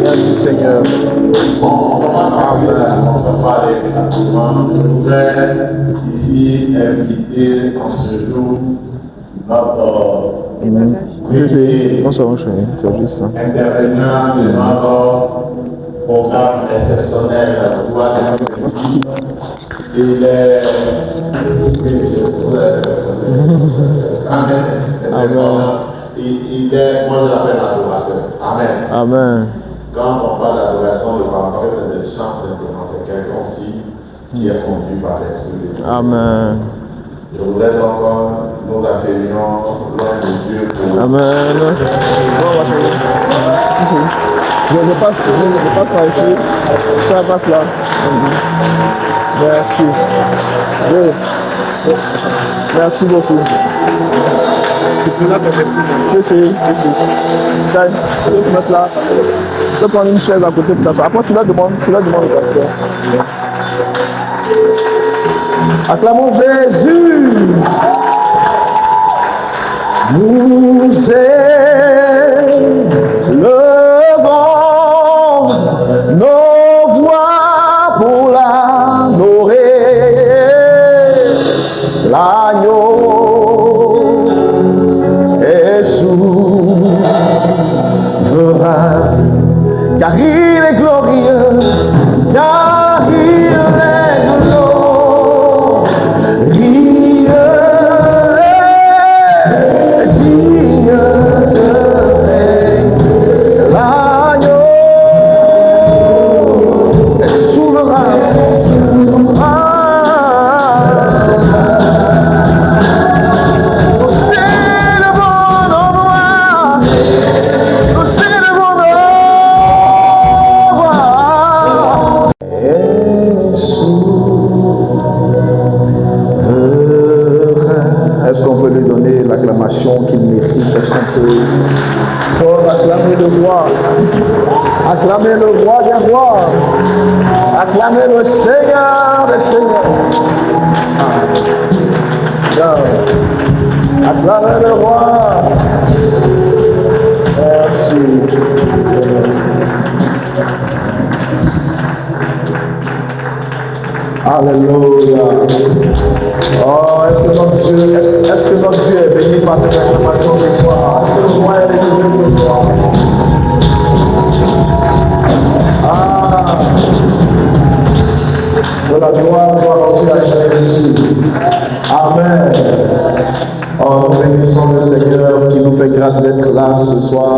Merci Seigneur. Je voudrais ici inviter en ce jour notre intervenant de notre programme exceptionnel il est moi je l'appelle l'adorateur. Amen. Amen. Quand on parle d'adoration, le parole, c'est des chants simplement, c'est quelqu'un aussi qui est conduit par l'Esprit de Dieu. Amen. Je voudrais donc nous accueillons l'homme de Dieu pour... Amen. Je passe par ici. Ça passe là. Merci. Oui. Merci beaucoup. Tu peux là pour mettre. Si. Tu peux te mettre là. Tu peux prendre une chaise à côté de ta soeur. Après, tu la demandes au pasteur. Acclamons Jésus. Nous élevons nos voix pour l'adorer. L'agneau est souverain, car il est glorieux, car il est glorieux, digne de règne. L'agneau est souverain. Est-ce qu'on peut lui donner l'acclamation qu'il mérite? Est-ce qu'on peut fort acclamer le roi? Acclamer le roi des rois. Acclamer le Seigneur des seigneurs. Acclamer le roi. Merci. Alléluia. Oh, est-ce que notre Dieu est béni par tes acclamations ce soir? Est-ce que le roi est béni ce soir? Ah, que la gloire soit rendue à Jésus. Amen. Oh, nous bénissons le Seigneur qui nous fait grâce d'être là ce soir.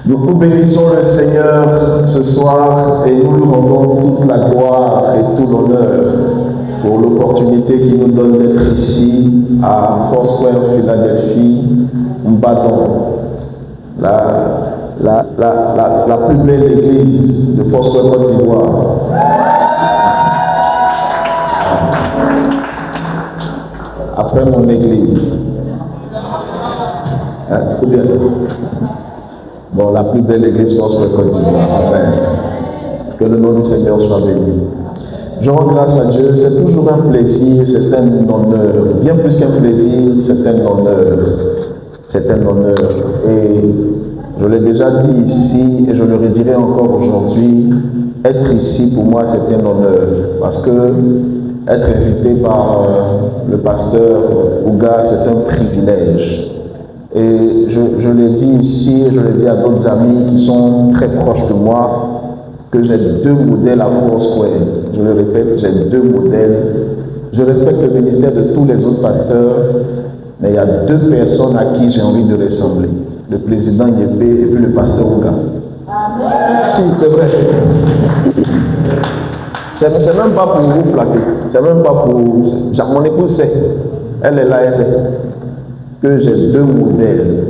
Nous bénissons le Seigneur ce soir et nous lui rendons toute la gloire et tout l'honneur pour l'opportunité qu'il nous donne d'être ici à Foursquare Philadelphie, Mbadon, la plus belle église de Foursquare Côte d'Ivoire. Après mon église. Bien. Bon, la plus belle église Foursquare Côte d'Ivoire. Amen. Que le nom du Seigneur soit béni. Je rends grâce à Dieu, c'est toujours un plaisir, c'est un honneur. Bien plus qu'un plaisir, c'est un honneur. C'est un honneur. Et je l'ai déjà dit ici, et je le redirai encore aujourd'hui, être ici pour moi c'est un honneur. Parce que être invité par le pasteur Ouga, c'est un privilège. Et je l'ai dit ici, et je l'ai dit à d'autres amis qui sont très proches de moi, que j'ai deux modèles à Foursquare. Je le répète, j'ai deux modèles. Je respecte le ministère de tous les autres pasteurs, mais il y a deux personnes à qui j'ai envie de ressembler. Le président Yébé et puis le pasteur Ouga. Si, c'est vrai. C'est même pas pour vous flatter. C'est même pas pour... Mon épouse sait. Elle est là, elle sait. Que j'ai deux modèles.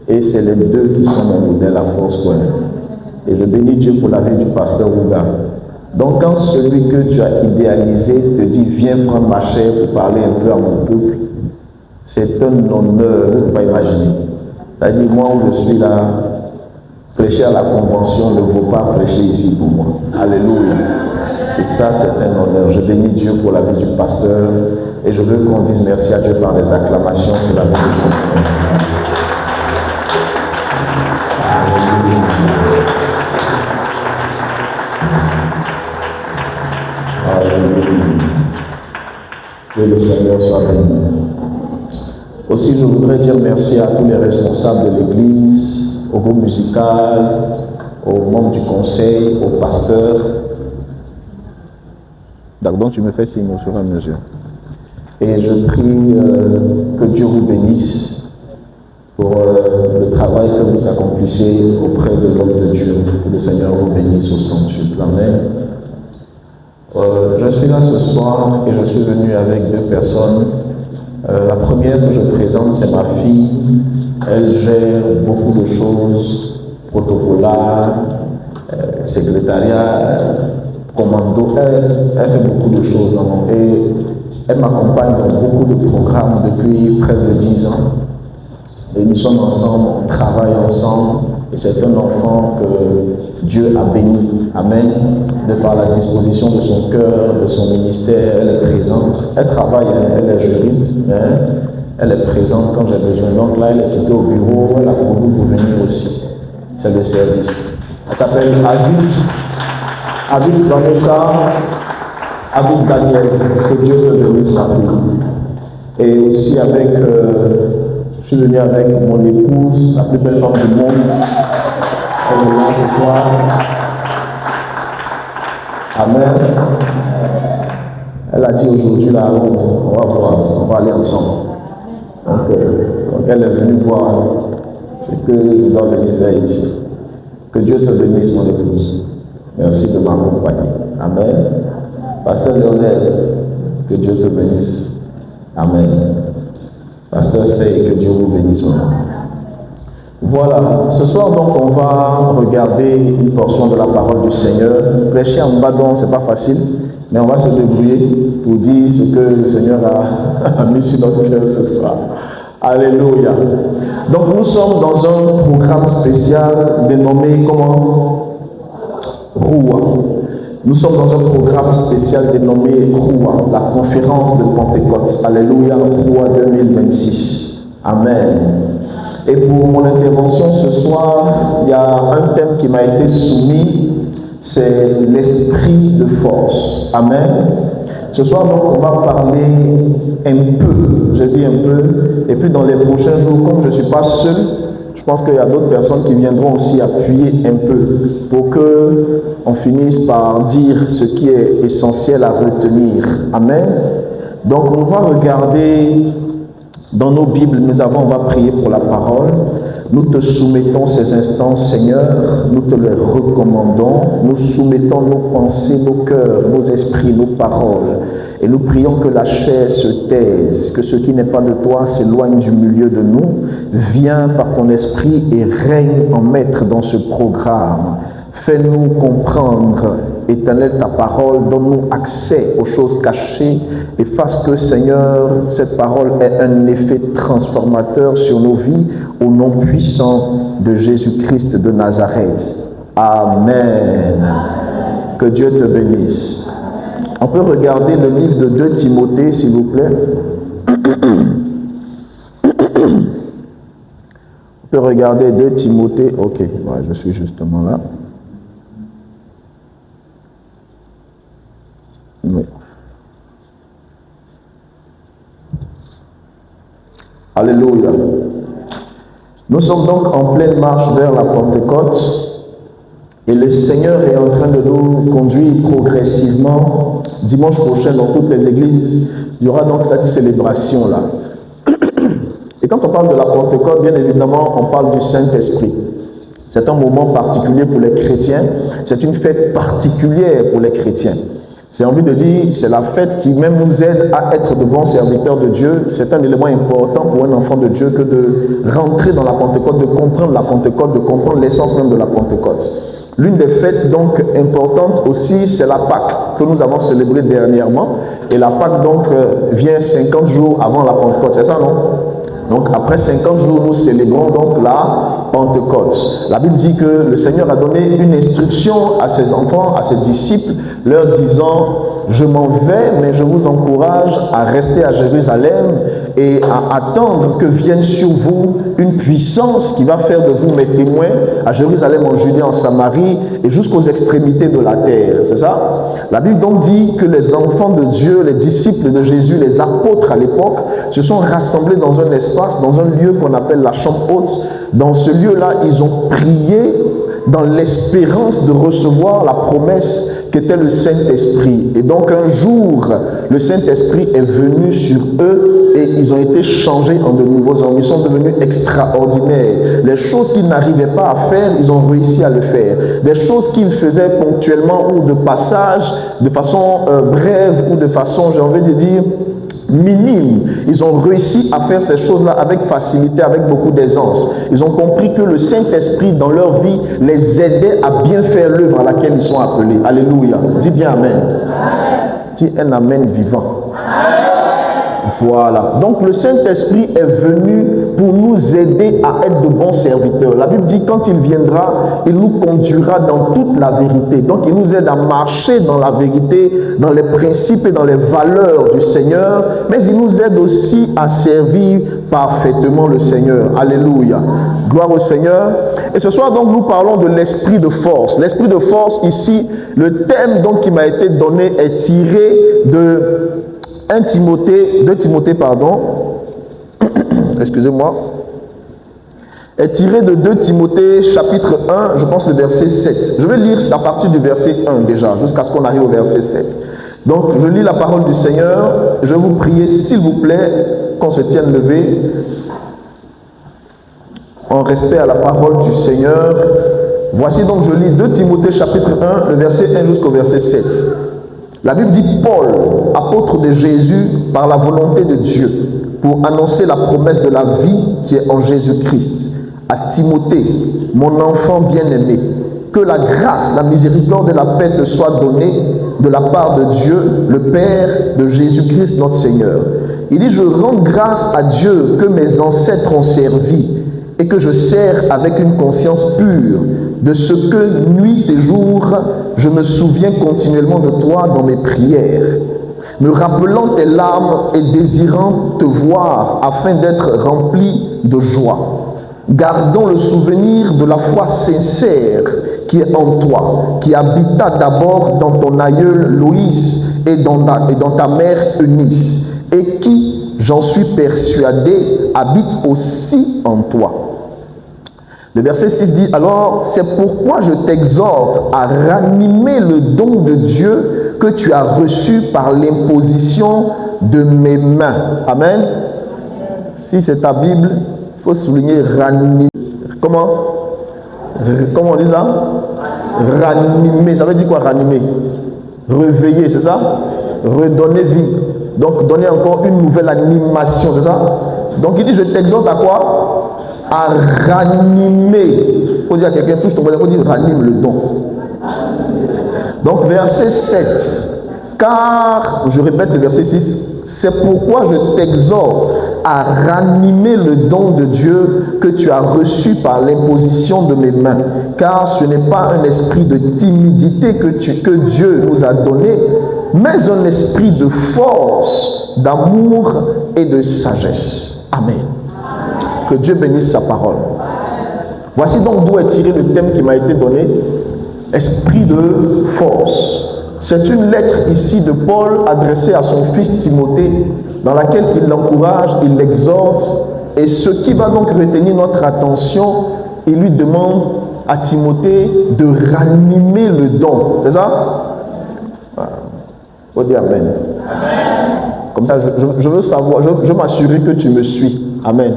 Et c'est les deux qui sont mon modèle à Foursquare. Et je bénis Dieu pour la vie du pasteur Ouga. Donc quand celui que tu as idéalisé te dit viens prendre ma chair pour parler un peu à mon peuple, c'est un honneur, vous ne pouvez pas imaginer. C'est-à-dire moi où je suis là, prêcher à la convention ne vaut pas prêcher ici pour moi. Alléluia. Et ça c'est un honneur. Je bénis Dieu pour la vie du pasteur et je veux qu'on dise merci à Dieu par les acclamations pour la vie du pasteur. Que le Seigneur soit béni. Aussi, je voudrais dire merci à tous les responsables de l'Église, au groupe musical, aux membres du conseil, aux pasteurs. Donc, tu me fais signe au fur et à mesure. Et je prie que Dieu vous bénisse pour le travail que vous accomplissez auprès de l'homme de Dieu. Que le Seigneur vous bénisse au centuple. Amen. Je suis là ce soir et je suis venu avec deux personnes. La première que je présente, c'est ma fille. Elle gère beaucoup de choses, protocolaires, secrétariat, commando. Elle fait beaucoup de choses. Et elle m'accompagne dans beaucoup de programmes depuis près de 10 ans. Et nous sommes ensemble, on travaille ensemble. Et c'est un enfant que Dieu a béni. Amen. De par la disposition de son cœur, de son ministère, elle est présente. Elle travaille, elle est juriste, mais elle est présente quand j'ai besoin. Donc là, elle est quittée au bureau, elle a voulu pour venir aussi. C'est le service. Elle s'appelle Avid Vanessa, Avid Daniel. Que Dieu te bénisse ma fille. Et aussi avec... je suis venu avec mon épouse, la plus belle femme du monde. Elle est là ce soir. Amen. Elle a dit aujourd'hui, là, on va voir, on va aller ensemble. Donc elle est venue voir ce que je dois venir faire ici. Que Dieu te bénisse, mon épouse. Merci de m'accompagner. Amen. Pasteur Lionel, que Dieu te bénisse. Amen. Pasteur Sey, que Dieu vous bénisse. Voilà, ce soir donc on va regarder une portion de la parole du Seigneur. Prêcher en badon, c'est pas facile, mais on va se débrouiller pour dire ce que le Seigneur a mis sur notre cœur ce soir. Alléluia. Donc nous sommes dans un programme spécial dénommé comment? Roua. Nous sommes dans un programme spécial dénommé Roua, la conférence de Pentecôte. Alléluia, Roua 2026. Amen. Et pour mon intervention ce soir, il y a un thème qui m'a été soumis, c'est l'esprit de force. Amen. Ce soir, donc, on va parler un peu, je dis un peu, et puis dans les prochains jours, comme je ne suis pas seul, je pense qu'il y a d'autres personnes qui viendront aussi appuyer un peu pour qu'on finisse par dire ce qui est essentiel à retenir. Amen. Donc, on va regarder dans nos Bibles, mais avant, on va prier pour la parole. Nous te soumettons ces instants, Seigneur, nous te les recommandons, nous soumettons nos pensées, nos cœurs, nos esprits, nos paroles, et nous prions que la chair se taise, que ce qui n'est pas de toi s'éloigne du milieu de nous. Viens par ton esprit et règne en maître dans ce programme. Fais-nous comprendre, Éternel, ta parole, donne-nous accès aux choses cachées et fasse que, Seigneur, cette parole ait un effet transformateur sur nos vies au nom puissant de Jésus-Christ de Nazareth. Amen. Que Dieu te bénisse. On peut regarder le livre de 2 Timothée, s'il vous plaît. On peut regarder 2 Timothée. Ok, ouais, je suis justement là. Oui. Alléluia. Nous sommes donc en pleine marche vers la Pentecôte et le Seigneur est en train de nous conduire progressivement. Dimanche prochain, dans toutes les églises, il y aura donc cette célébration-là. Et quand on parle de la Pentecôte, bien évidemment, on parle du Saint-Esprit. C'est un moment particulier pour les chrétiens. C'est une fête particulière pour les chrétiens. C'est envie de dire, c'est la fête qui même nous aide à être de bons serviteurs de Dieu. C'est un élément important pour un enfant de Dieu que de rentrer dans la Pentecôte, de comprendre la Pentecôte, de comprendre l'essence même de la Pentecôte. L'une des fêtes donc importantes aussi, c'est la Pâque que nous avons célébrée dernièrement. Et la Pâque donc vient 50 jours avant la Pentecôte, c'est ça non? Donc après 50 jours, nous célébrons donc la Pentecôte. La Bible dit que le Seigneur a donné une instruction à ses enfants, à ses disciples, leur disant: je m'en vais, mais je vous encourage à rester à Jérusalem et à attendre que vienne sur vous une puissance qui va faire de vous mes témoins à Jérusalem, en Judée, en Samarie et jusqu'aux extrémités de la terre. C'est ça? La Bible donc dit que les enfants de Dieu, les disciples de Jésus, les apôtres à l'époque, se sont rassemblés dans un espace, dans un lieu qu'on appelle la chambre haute. Dans ce lieu-là, ils ont prié dans l'espérance de recevoir la promesse qu'était le Saint-Esprit. Et donc un jour, le Saint-Esprit est venu sur eux et ils ont été changés en de nouveaux hommes. Ils sont devenus extraordinaires. Les choses qu'ils n'arrivaient pas à faire, ils ont réussi à le faire. Des choses qu'ils faisaient ponctuellement ou de passage, de façon brève ou de façon, j'ai envie de dire, minime, ils ont réussi à faire ces choses-là avec facilité, avec beaucoup d'aisance. Ils ont compris que le Saint-Esprit dans leur vie les aidait à bien faire l'œuvre à laquelle ils sont appelés. Alléluia. Dis bien Amen. Dis un Amen vivant. Voilà. Donc le Saint-Esprit est venu pour nous aider à être de bons serviteurs. La Bible dit quand il viendra, il nous conduira dans toute la vérité. Donc il nous aide à marcher dans la vérité, dans les principes et dans les valeurs du Seigneur, mais il nous aide aussi à servir parfaitement le Seigneur. Alléluia. Gloire au Seigneur. Et ce soir donc nous parlons de l'esprit de force. L'esprit de force ici, le thème donc qui m'a été donné est tiré de 2 Timothée, excusez-moi, est tiré de 2 Timothée chapitre 1, je pense le verset 7. Je vais lire à partir du verset 1 déjà, jusqu'à ce qu'on arrive au verset 7. Donc je lis la parole du Seigneur. Je vais vous prier, s'il vous plaît, qu'on se tienne levé, en respect à la parole du Seigneur. Voici donc, je lis 2 Timothée chapitre 1, le verset 1 jusqu'au verset 7. La Bible dit: Paul, apôtre de Jésus, par la volonté de Dieu, pour annoncer la promesse de la vie qui est en Jésus-Christ, à Timothée, mon enfant bien-aimé, que la grâce, la miséricorde et la paix te soient données de la part de Dieu, le Père de Jésus-Christ notre Seigneur. Il dit: je rends grâce à Dieu que mes ancêtres ont servi et que je sers avec une conscience pure, de ce que nuit et jour je me souviens continuellement de toi dans mes prières, me rappelant tes larmes et désirant te voir afin d'être rempli de joie. Gardons le souvenir de la foi sincère qui est en toi, qui habita d'abord dans ton aïeul Loïs et dans ta mère Eunice, et qui, j'en suis persuadé, habite aussi en toi. Le verset 6 dit: alors c'est pourquoi je t'exhorte à ranimer le don de Dieu que tu as reçu par l'imposition de mes mains. Amen. Si c'est ta Bible, il faut souligner ranimer. Comment on dit ça? Ranimer. Ça veut dire quoi ranimer? Réveiller, c'est ça? Redonner vie. Donc donner encore une nouvelle animation, c'est ça? Donc il dit: je t'exhorte à quoi? À ranimer. Il faut dire à quelqu'un, touche ton voisin, il faut dire ranime le don. Donc verset 7. Car, je répète le verset 6, c'est pourquoi je t'exhorte à ranimer le don de Dieu que tu as reçu par l'imposition de mes mains. Car ce n'est pas un esprit de timidité que Dieu nous a donné, mais un esprit de force, d'amour et de sagesse. Amen. Que Dieu bénisse sa parole. Voici donc d'où est tiré le thème qui m'a été donné, esprit de force. C'est une lettre ici de Paul adressée à son fils Timothée, dans laquelle il l'encourage, il l'exhorte, et ce qui va donc retenir notre attention, il lui demande à Timothée de ranimer le don. C'est ça? Il faut dire Amen. Amen. Comme ça, je veux savoir, je veux m'assurer que tu me suis. Amen.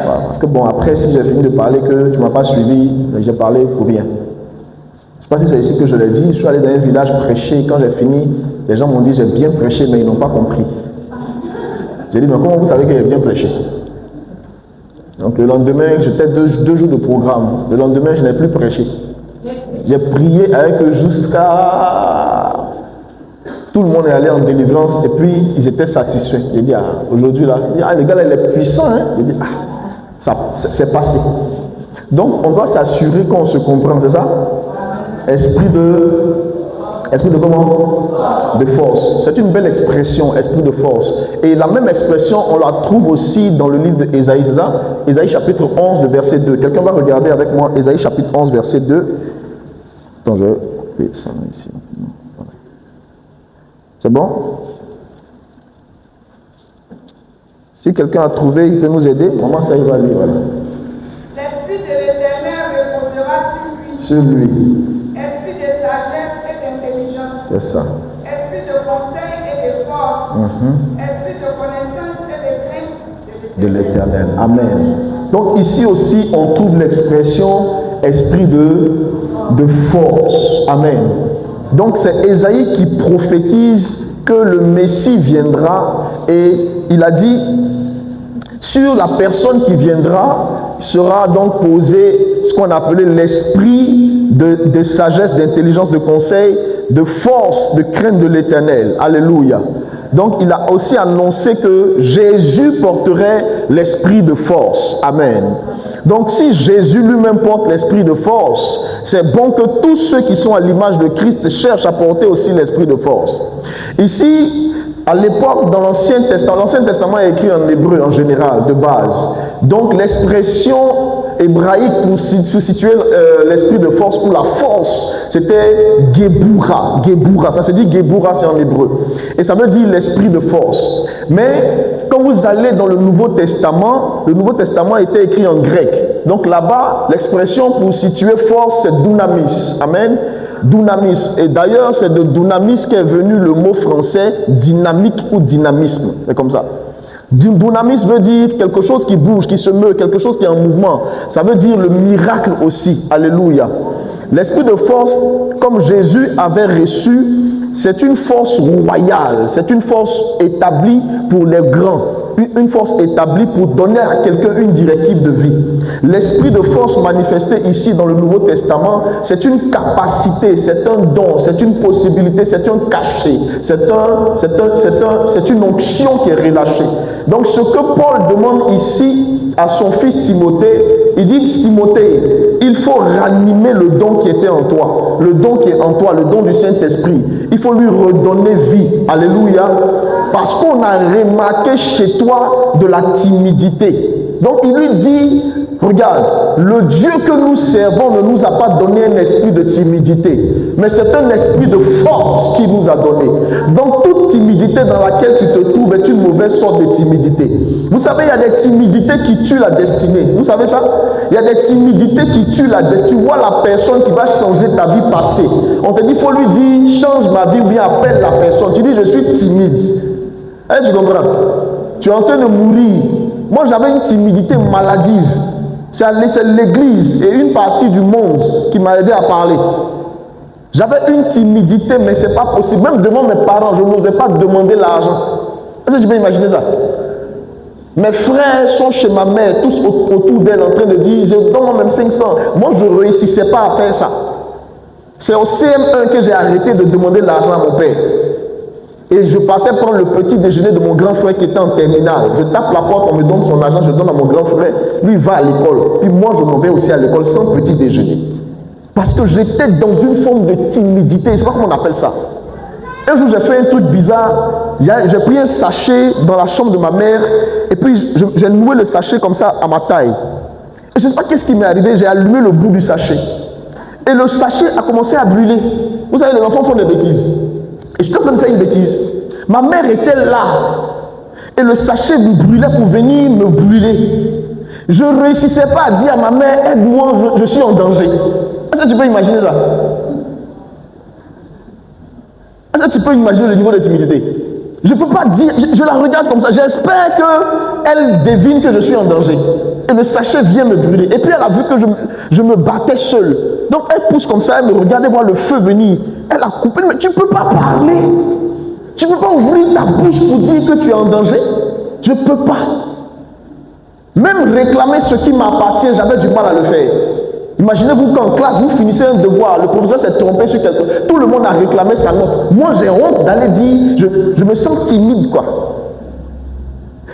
Voilà. Parce que bon, après, si j'ai fini de parler que tu ne m'as pas suivi, j'ai parlé pour rien. Je ne sais pas si c'est ici que je l'ai dit. Je suis allé dans un village prêcher. Quand j'ai fini, Les gens m'ont dit, j'ai bien prêché, mais ils n'ont pas compris. J'ai dit, mais comment vous savez que j'ai bien prêché? Donc le lendemain, j'étais deux jours de programme. Le lendemain, je n'ai plus prêché. J'ai prié avec eux jusqu'à... Tout le monde est allé en délivrance et puis ils étaient satisfaits. J'ai dit, aujourd'hui là, le gars là, il est puissant. Hein? J'ai dit, c'est passé. Donc on doit s'assurer qu'on se comprend, c'est ça? Esprit de comment? De force. C'est une belle expression, esprit de force. Et la même expression, on la trouve aussi dans le livre d'Ésaïe, c'est ça? Ésaïe chapitre 11, le verset 2. Quelqu'un va regarder avec moi Ésaïe chapitre 11, verset 2. Attends, je vais couper ça ici. C'est bon? Si quelqu'un a trouvé, il peut nous aider. Comment ça, il va lire? Voilà. L'esprit de l'Éternel reposera sur lui. Sur lui. Esprit de sagesse et d'intelligence. C'est ça. Esprit de conseil et de force. Esprit de connaissance et de crainte De l'Éternel. Amen. Donc ici aussi, on trouve l'expression esprit de force. Amen. Donc c'est Ésaïe qui prophétise que le Messie viendra et il a dit sur la personne qui viendra sera donc posé ce qu'on appelait l'esprit de sagesse, d'intelligence, de conseil, de force, de crainte de l'Éternel. Alléluia. Donc il a aussi annoncé que Jésus porterait l'esprit de force. Amen. Donc si Jésus lui-même porte l'esprit de force, c'est bon que tous ceux qui sont à l'image de Christ cherchent à porter aussi l'esprit de force. Ici, à l'époque, dans l'Ancien Testament est écrit en hébreu en général, de base. Donc l'expression hébraïque pour situer l'esprit de force ou la force, c'était Geboura. Geboura, ça se dit Geboura, c'est en hébreu. Et ça veut dire l'esprit de force. Mais quand vous allez dans le Nouveau Testament était écrit en grec. Donc là-bas, l'expression pour situer force, c'est dunamis. Amen. Dunamis. Et d'ailleurs, c'est de dunamis qu'est venu le mot français dynamique ou dynamisme. C'est comme ça. Dunamis veut dire quelque chose qui bouge, qui se meut, quelque chose qui est en mouvement. Ça veut dire le miracle aussi. Alléluia. L'esprit de force, comme Jésus avait reçu, c'est une force royale, c'est une force établie pour les grands, une force établie pour donner à quelqu'un une directive de vie. L'esprit de force manifesté ici dans le Nouveau Testament, c'est une capacité, c'est un don, c'est une possibilité, c'est un cachet, c'est une onction qui est relâchée. Donc ce que Paul demande ici à son fils Timothée, il dit Timothée, il faut ranimer le don qui était en toi, le don qui est en toi, le don du Saint-Esprit. Il faut lui redonner vie. Alléluia. Parce qu'on a remarqué chez toi de la timidité. Donc il lui dit, regarde, le Dieu que nous servons ne nous a pas donné un esprit de timidité, mais c'est un esprit de force qu'il nous a donné. Donc toute timidité dans laquelle tu te trouves est une mauvaise sorte de timidité. Vous savez, il y a des timidités qui tuent la destinée. Vous savez ça? Il y a des timidités qui tuent la destinée. Tu vois la personne qui va changer ta vie passée. On te dit, il faut lui dire, change ma vie ou bien appelle la personne. Tu dis, je suis timide. Hein, tu comprends? Tu es en train de mourir. Moi, j'avais une timidité maladive. C'est l'église et une partie du monde qui m'a aidé à parler. J'avais une timidité, mais ce n'est pas possible. Même devant mes parents, je n'osais pas demander l'argent. Est-ce que tu peux imaginer ça? Mes frères sont chez ma mère, tous autour d'elle, en train de dire, je donne même 500. Moi, je ne réussissais pas à faire ça. C'est au CM1 que j'ai arrêté de demander l'argent à mon père. Et je partais prendre le petit déjeuner de mon grand frère qui était en terminale. Je tape la porte, on me donne son argent, je donne à mon grand frère. Lui, il va à l'école. Puis moi, je m'en vais aussi à l'école sans petit déjeuner. Parce que j'étais dans une forme de timidité. Je ne sais pas comment on appelle ça. Un jour, j'ai fait un truc bizarre. J'ai pris un sachet dans la chambre de ma mère. Et puis, j'ai noué le sachet comme ça à ma taille. Et je ne sais pas qu'est-ce qui m'est arrivé. J'ai allumé le bout du sachet. Et le sachet a commencé à brûler. Vous savez, les enfants font des bêtises. Et je suis en train de faire une bêtise. Ma mère était là. Et le sachet me brûlait pour venir me brûler. Je ne réussissais pas à dire à ma mère, aide-moi, je suis en danger. Est-ce que tu peux imaginer ça? Est-ce que tu peux imaginer le niveau de timidité? Je ne peux pas dire, je la regarde comme ça. J'espère qu'elle devine que je suis en danger. Et le sachet vient me brûler. Et puis elle a vu que je me battais seul. Donc elle pousse comme ça, elle me regardait voir le feu venir. Elle a coupé, mais tu ne peux pas parler. Tu ne peux pas ouvrir ta bouche pour dire que tu es en danger. Je ne peux pas. Même réclamer ce qui m'appartient, j'avais du mal à le faire. Imaginez-vous qu'en classe, vous finissez un devoir, le professeur s'est trompé sur quelque chose, tout le monde a réclamé sa note. Moi, j'ai honte d'aller dire, je me sens timide, quoi.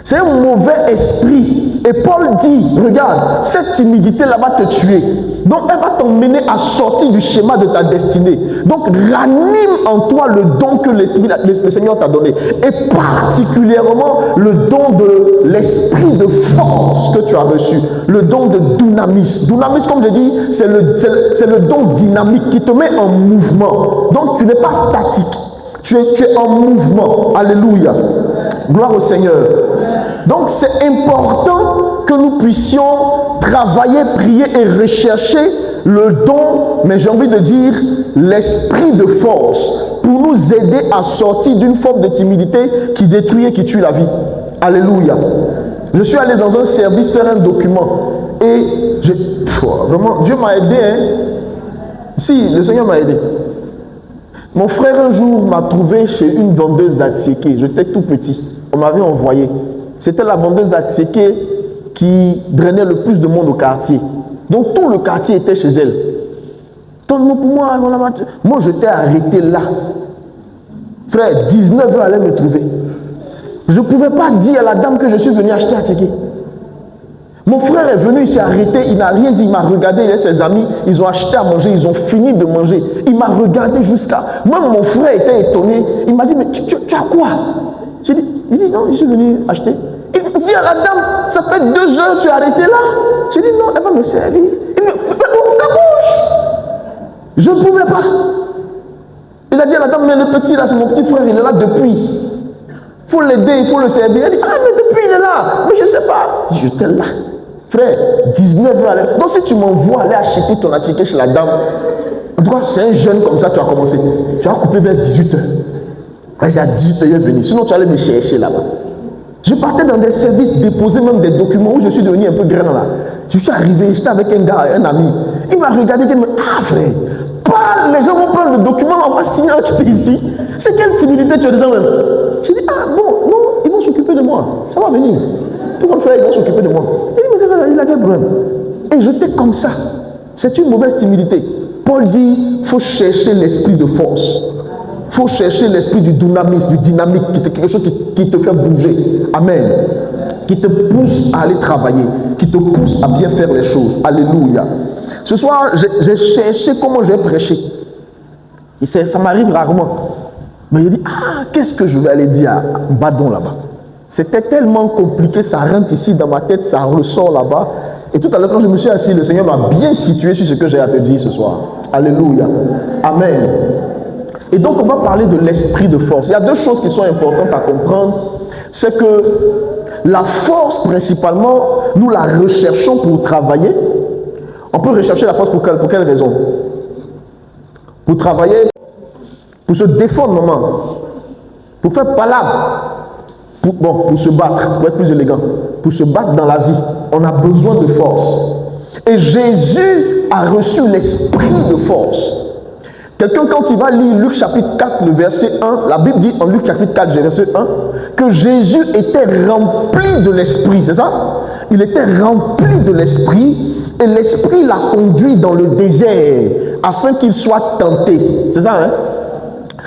C'est un mauvais esprit. Et Paul dit, regarde, cette timidité-là va te tuer. Donc, elle va t'emmener à sortir du schéma de ta destinée. Donc, ranime en toi le don que le Seigneur t'a donné. Et particulièrement, le don de l'esprit de force que tu as reçu. Le don de dunamis. Dunamis, comme je dis, c'est le don dynamique qui te met en mouvement. Donc, tu n'es pas statique. Tu es en mouvement. Alléluia. Gloire au Seigneur. Donc c'est important que nous puissions travailler, prier et rechercher le don, mais j'ai envie de dire l'esprit de force, pour nous aider à sortir d'une forme de timidité qui détruit et qui tue la vie. Alléluia. Je suis allé dans un service faire un document et vraiment, Dieu m'a aidé. Si, le Seigneur m'a aidé. Mon frère un jour m'a trouvé chez une vendeuse d'Atsieke. J'étais tout petit. On m'avait envoyé. C'était la vendeuse d'Atsieke qui drainait le plus de monde au quartier. Donc tout le quartier était chez elle. Donc moi je t'ai arrêté là. Frère, 19 heures allait me trouver. Je ne pouvais pas dire à la dame que je suis venu acheter Atsieke. Mon frère est venu, il s'est arrêté, il n'a rien dit, il m'a regardé, il et ses amis, ils ont acheté à manger, ils ont fini de manger. Il m'a regardé jusqu'à... Même mon frère était étonné, il m'a dit, mais tu as quoi? Il dit, non, je suis venu acheter. Il dit à la dame, ça fait 2 heures tu es arrêté là. J'ai dit, non, elle va me servir. Il me dit, ouvre ta bouche. Je ne pouvais pas. Il a dit à la dame, mais le petit là, c'est mon petit frère, il est là depuis. Il faut l'aider, il faut le servir. Elle dit, ah, mais depuis il est là. Mais je ne sais pas. J'étais là. Frère, 19 heures. Donc si tu m'envoies aller acheter ton Atsieke chez la dame, en tout cas, c'est un jeune comme ça, tu as commencé. Tu as coupé vers 18 heures. C'est à 18 heures, il est venu. Sinon, tu allais me chercher là-bas. Je partais dans des services, déposer même des documents où je suis devenu un peu grand là. Je suis arrivé, j'étais avec un gars, un ami. Il m'a regardé, il m'a dit, ah frère, parle, les gens vont prendre le document, on va signer un quitter ici. C'est quelle timidité tu as dedans même? J'ai dit, ah bon, non, ils vont s'occuper de moi. Ça va venir. Tout le monde fait, ils vont s'occuper de moi. Il dit, mais il a quel problème? Et j'étais comme ça. C'est une mauvaise timidité. Paul dit, il faut chercher l'esprit de force. Il faut chercher l'esprit du dynamisme, du dynamique, quelque chose qui te fait bouger. Amen. Qui te pousse à aller travailler, qui te pousse à bien faire les choses. Alléluia. Ce soir, j'ai cherché comment je vais prêcher. Et ça m'arrive rarement. Mais il dit, ah, qu'est-ce que je vais aller dire à Badon là-bas? C'était tellement compliqué, ça rentre ici dans ma tête, ça ressort là-bas. Et tout à l'heure, quand je me suis assis, le Seigneur m'a bien situé sur ce que j'ai à te dire ce soir. Alléluia. Amen. Et donc, on va parler de l'esprit de force. Il y a 2 choses qui sont importantes à comprendre. C'est que la force, principalement, nous la recherchons pour travailler. On peut rechercher la force pour quelle raison? Pour travailler, pour se défendre, maman. Pour faire palabre. Pour se battre, pour être plus élégant. Pour se battre dans la vie. On a besoin de force. Et Jésus a reçu l'esprit de force. Quelqu'un, quand il va lire Luc chapitre 4, le verset 1, la Bible dit en Luc chapitre 4, verset 1, que Jésus était rempli de l'esprit, c'est ça? Il était rempli de l'esprit et l'esprit l'a conduit dans le désert afin qu'il soit tenté. C'est ça, hein?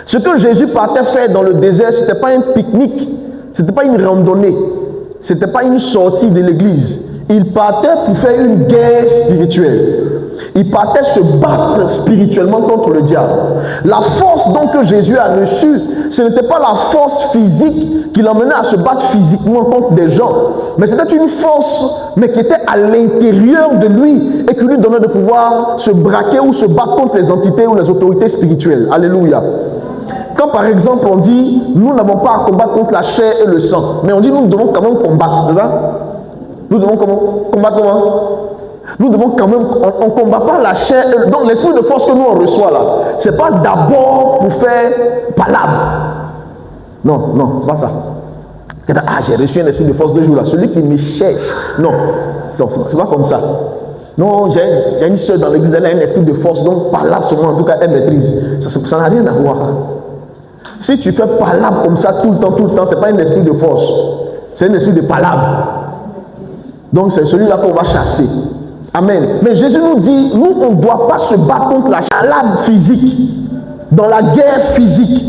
Ce que Jésus partait faire dans le désert, ce n'était pas un pique-nique, ce n'était pas une randonnée, ce n'était pas une sortie de l'église. Il partait pour faire une guerre spirituelle. Il partait se battre spirituellement contre le diable. La force donc que Jésus a reçue, ce n'était pas la force physique qui l'emmenait à se battre physiquement contre des gens, mais c'était une force, mais qui était à l'intérieur de lui et qui lui donnait de pouvoir se braquer ou se battre contre les entités ou les autorités spirituelles. Alléluia. Quand par exemple on dit, nous n'avons pas à combattre contre la chair et le sang, mais on dit nous devons quand même combattre, c'est ça? Nous devons combattre comment? Nous devons quand même, on ne combat pas la chair. Donc l'esprit de force que nous on reçoit là, ce n'est pas d'abord pour faire palabre. Non, non, pas ça. Ah, j'ai reçu un esprit de force 2 jours là. Celui qui me cherche. Non, c'est pas comme ça. Non, j'ai une soeur dans l'église, elle a un esprit de force, donc palabre seulement, en tout cas elle maîtrise. Ça n'a rien à voir. Si tu fais palabre comme ça tout le temps, ce n'est pas un esprit de force. C'est un esprit de palabre. Donc c'est celui-là qu'on va chasser. Amen. Mais Jésus nous dit, nous, on ne doit pas se battre contre la palabre physique. Dans la guerre physique,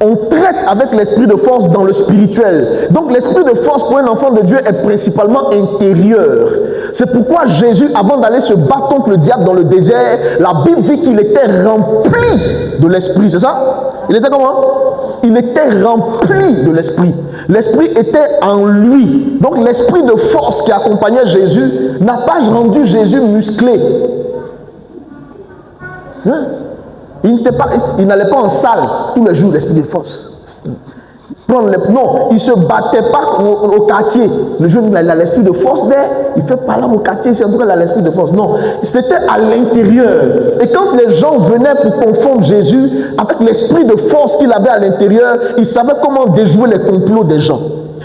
on traite avec l'esprit de force dans le spirituel. Donc l'esprit de force pour un enfant de Dieu est principalement intérieur. C'est pourquoi Jésus, avant d'aller se battre contre le diable dans le désert, la Bible dit qu'il était rempli de l'esprit. C'est ça? Il était comment? Il était rempli de l'esprit. L'esprit était en lui. Donc l'esprit de force qui accompagnait Jésus n'a pas rendu Jésus musclé. Hein? Il n'allait pas en salle tous les jours, l'esprit de force. Non, il ne se battait pas au quartier. Le jour où il a l'esprit de force, il fait parler au quartier, c'est en tout cas il a l'esprit de force. Non, c'était à l'intérieur. Et quand les gens venaient pour confondre Jésus avec l'esprit de force qu'il avait à l'intérieur, il savait comment déjouer les complots des gens.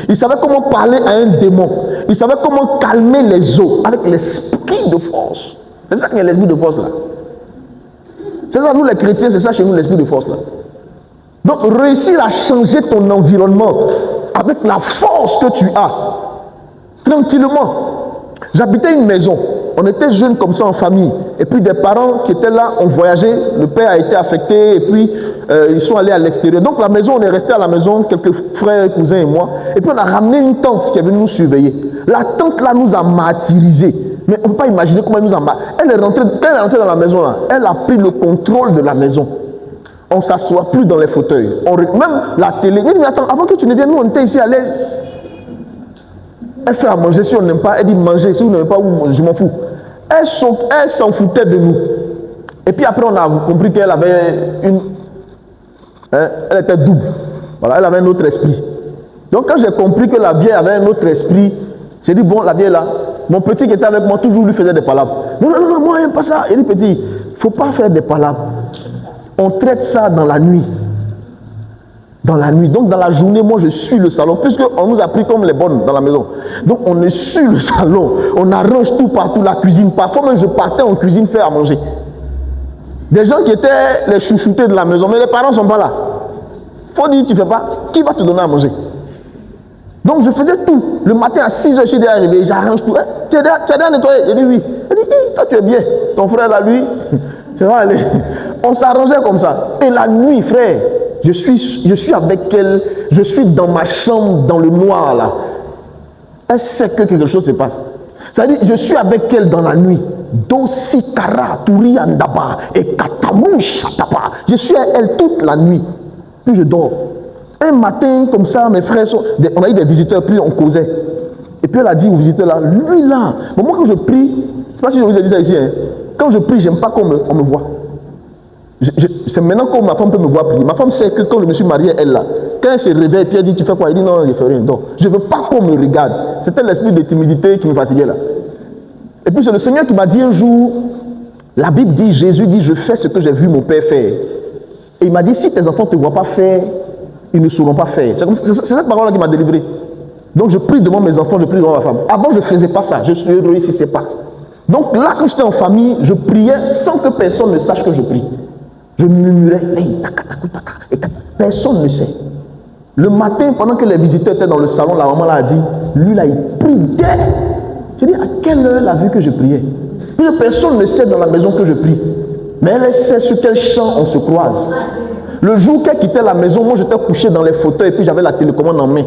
Il savait comment parler à un démon. Il savait comment calmer les eaux avec l'esprit de force. C'est ça qu'il y a l'esprit de force là. C'est ça, nous les chrétiens, c'est ça chez nous l'esprit de force là. Donc réussir à changer ton environnement avec la force que tu as, tranquillement. J'habitais une maison, on était jeunes comme ça en famille, et puis des parents qui étaient là ont voyagé, le père a été affecté, et puis ils sont allés à l'extérieur. Donc la maison, on est resté à la maison, quelques frères, cousins et moi, et puis on a ramené une tante qui est venue nous surveiller. La tante là nous a martyrisés. Mais on ne peut pas imaginer comment elle nous a martyrisés. Quand elle est rentrée dans la maison là, elle a pris le contrôle de la maison. On ne s'assoit plus dans les fauteuils. Même la télé. Elle dit, mais attends, avant que tu ne viennes, nous on était ici à l'aise. Elle fait à manger si on n'aime pas. Elle dit manger, si vous n'aimez pas, je m'en fous. Elle s'en foutait de nous. Et puis après, on a compris qu'elle avait elle était double. Voilà, elle avait un autre esprit. Donc quand j'ai compris que la vieille avait un autre esprit, j'ai dit, bon, la vieille là, mon petit qui était avec moi, toujours lui faisait des palabres. Non, non, non, moi, j'aime pas ça. Il dit, petit, il ne faut pas faire des palabres. On traite ça dans la nuit. Dans la nuit. Donc dans la journée, moi je suis le salon. Puisqu'on nous a pris comme les bonnes dans la maison. Donc on est sur le salon. On arrange tout partout, la cuisine. Parfois même je partais en cuisine faire à manger. Des gens qui étaient les chouchoutés de la maison. Mais les parents ne sont pas là. Faut dire, tu ne fais pas. Qui va te donner à manger? Donc je faisais tout. Le matin à 6h, je suis déjà arrivé. J'arrange tout. Tu as déjà nettoyé? J'ai dit oui. Elle dit, toi tu es bien. Ton frère là, lui, ça va aller. On s'arrangeait comme ça. Et la nuit, frère, je suis avec elle, je suis dans ma chambre, dans le noir là. Elle sait que quelque chose se passe. Ça veut dire, je suis avec elle dans la nuit. Dosi kara, turi andaba, et katamou shataba. Je suis avec elle toute la nuit. Puis je dors. Un matin, comme ça, mes frères on a eu des visiteurs, puis on causait. Et puis elle a dit aux visiteurs là, lui là, moi quand je prie, je ne sais pas si je vous ai dit ça ici, hein, quand je prie, j'aime pas qu'on me voit. C'est maintenant que ma femme peut me voir prier. Ma femme sait que quand je me suis marié, elle là, quand elle se réveille, puis elle dit, tu fais quoi? Elle dit, non, je ne fais rien. Donc, je ne veux pas qu'on me regarde. C'était l'esprit de timidité qui me fatiguait là. Et puis c'est le Seigneur qui m'a dit un jour, la Bible dit, Jésus dit, je fais ce que j'ai vu mon Père faire. Et il m'a dit, si tes enfants ne te voient pas faire, ils ne sauront pas faire. C'est cette parole-là qui m'a délivré. Donc je prie devant mes enfants, je prie devant ma femme. Avant, je ne faisais pas ça, je ne réussissais pas. Donc là, quand j'étais en famille, je priais sans que personne ne sache que je prie. Je murmurais, personne ne sait. Le matin, pendant que les visiteurs étaient dans le salon, la maman a dit, lui là, il prie dès. Je dis, à quelle heure elle a vu que je priais? Puis personne ne sait dans la maison que je prie. Mais elle sait sur quel champ on se croise. Le jour qu'elle quittait la maison, moi j'étais couché dans les fauteuils et puis j'avais la télécommande en main.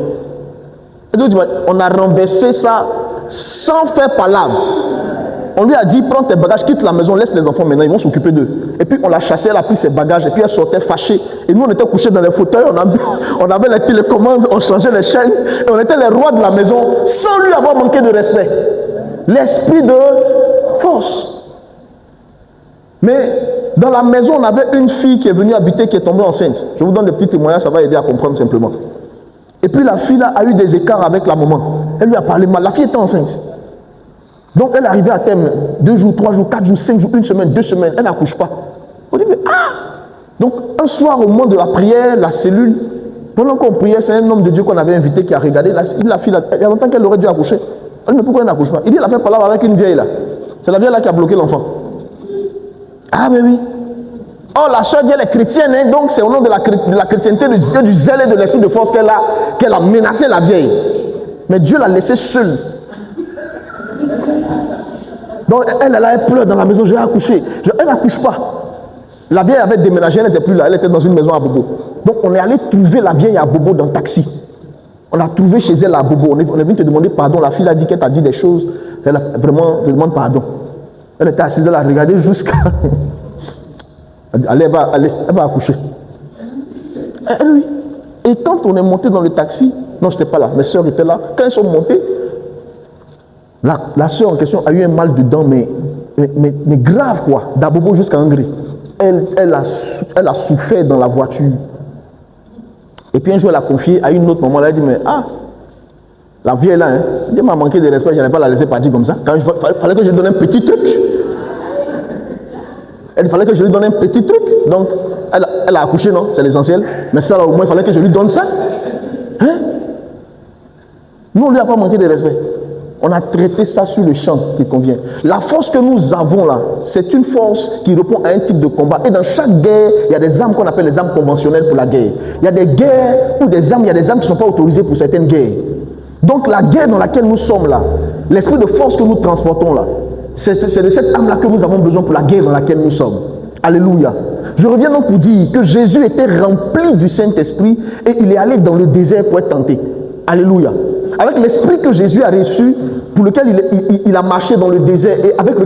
On a renversé ça sans faire palabre. On lui a dit, prends tes bagages, quitte la maison, laisse les enfants maintenant, ils vont s'occuper d'eux. Et puis on l'a chassée, elle a pris ses bagages, et puis elle sortait fâchée. Et nous on était couchés dans les fauteuils, on avait les télécommandes, on changeait les chaînes, et on était les rois de la maison, sans lui avoir manqué de respect. L'esprit de force. Mais dans la maison, on avait une fille qui est venue habiter, qui est tombée enceinte. Je vous donne des petits témoignages, ça va aider à comprendre simplement. Et puis la fille là a eu des écarts avec la maman. Elle lui a parlé mal, la fille était enceinte. Donc elle est arrivée à terme 2 jours, 3 jours, 4 jours, 5 jours, 1 semaine, 2 semaines, elle n'accouche pas. On dit, mais Donc un soir au moment de la prière, la cellule, pendant qu'on priait, c'est un homme de Dieu qu'on avait invité qui a regardé. La fille, il y a longtemps qu'elle aurait dû accoucher. Elle dit, mais pourquoi elle n'accouche pas? Il dit, elle a fait parler avec une vieille là. C'est la vieille là qui a bloqué l'enfant. Ah mais oui. Oh, la soeur dit elle est chrétienne, hein, donc c'est au nom de la chrétienté, du zèle et de l'esprit de force qu'elle a menacé la vieille. Mais Dieu l'a laissée seule. Donc elle pleure dans la maison, je vais accoucher. Elle n'accouche pas. La vieille avait déménagé, elle n'était plus là, elle était dans une maison à Bobo. Donc on est allé trouver la vieille à Bobo dans le taxi. On l'a trouvé chez elle à Bobo. On est venu te demander pardon. La fille a dit qu'elle t'a dit des choses. Elle a vraiment te demande pardon. Elle était assise, elle a regardé jusqu'à... Elle va accoucher. Oui. Et quand on est monté dans le taxi, non, je n'étais pas là, mes soeurs étaient là. Quand elles sont montées, la soeur en question a eu un mal dedans, mais grave quoi, d'Abobo jusqu'à Hongrie. Elle a souffert dans la voiture. Et puis un jour, elle a confié à une autre maman, elle a dit, mais la vieille là, elle m'a manqué de respect, je n'allais pas la laisser partir comme ça. Quand il fallait que je lui donne un petit truc. Il fallait que je lui donne un petit truc. Donc, elle a accouché, non? C'est l'essentiel. Mais ça, là, au moins, il fallait que je lui donne ça. Hein? Nous, on ne lui a pas manqué de respect. On a traité ça sur le champ qui convient. La force que nous avons là, c'est une force qui répond à un type de combat. Et dans chaque guerre, il y a des armes qu'on appelle les armes conventionnelles pour la guerre. Il y a des guerres où il y a des armes qui ne sont pas autorisées pour certaines guerres. Donc, la guerre dans laquelle nous sommes là, l'esprit de force que nous transportons là, c'est de cette âme-là que nous avons besoin pour la guerre dans laquelle nous sommes. Alléluia. Je reviens donc pour dire que Jésus était rempli du Saint-Esprit et il est allé dans le désert pour être tenté. Alléluia. Avec l'esprit que Jésus a reçu, pour lequel il a marché dans le désert et avec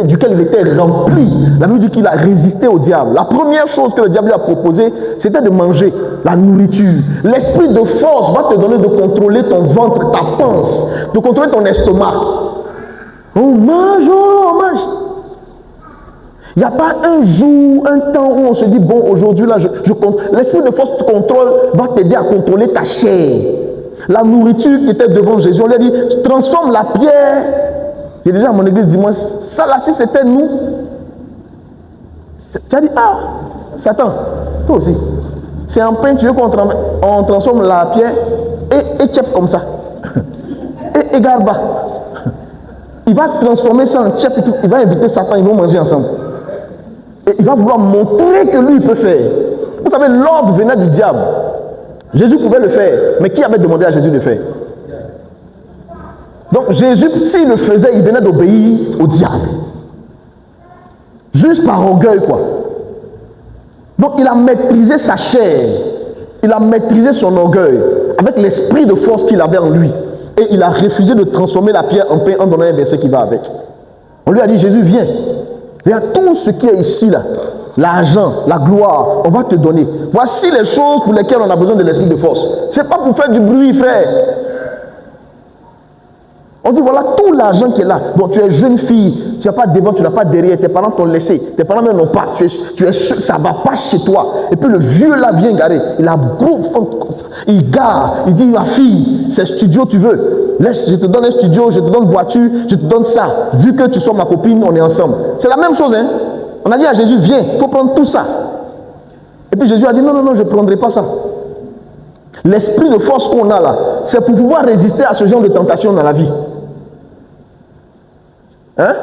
duquel il était rempli, la Bible dit qu'il a résisté au diable. La première chose que le diable lui a proposé, c'était de manger la nourriture. L'esprit de force va te donner de contrôler ton ventre, ta panse, de contrôler ton estomac. On mange, on mange. Il n'y a pas un jour, un temps où on se dit, bon, aujourd'hui, là, l'esprit de force de contrôle va t'aider à contrôler ta chair. La nourriture qui était devant Jésus, on lui a dit, transforme la pierre. Je disais à mon église dimanche, ça là, si c'était nous, tu as dit, ah, Satan, toi aussi. C'est en pain, tu veux qu'on transforme la pierre et tchèp comme ça. Et garba. Il va transformer ça en tchèp, il va inviter Satan, ils vont manger ensemble. Et il va vouloir montrer que lui, il peut faire. Vous savez, l'ordre venait du diable. Jésus pouvait le faire, mais qui avait demandé à Jésus de le faire? Donc Jésus, s'il le faisait, il venait d'obéir au diable. Juste par orgueil, quoi. Donc il a maîtrisé sa chair, il a maîtrisé son orgueil, avec l'esprit de force qu'il avait en lui. Et il a refusé de transformer la pierre en pain en donnant un verset qui va avec. On lui a dit, Jésus, viens. Il y a tout ce qui est ici, là. L'argent, la gloire, on va te donner. Voici les choses pour lesquelles on a besoin de l'esprit de force. Ce n'est pas pour faire du bruit, frère. On dit, voilà tout l'argent qui est là. Bon, tu es jeune fille, tu n'as pas devant, tu n'as pas derrière, tes parents t'ont laissé, tes parents même n'ont pas, tu es sûr, ça ne va pas chez toi. Et puis le vieux là vient garer, il a gros, il gare, il dit, ma fille, c'est studio tu veux. Laisse, je te donne un studio, je te donne une voiture, je te donne ça. Vu que tu sois ma copine, on est ensemble. C'est la même chose, hein. On a dit à Jésus, viens, il faut prendre tout ça. Et puis Jésus a dit, non, non, non, je ne prendrai pas ça. L'esprit de force qu'on a là, c'est pour pouvoir résister à ce genre de tentation dans la vie. Hein?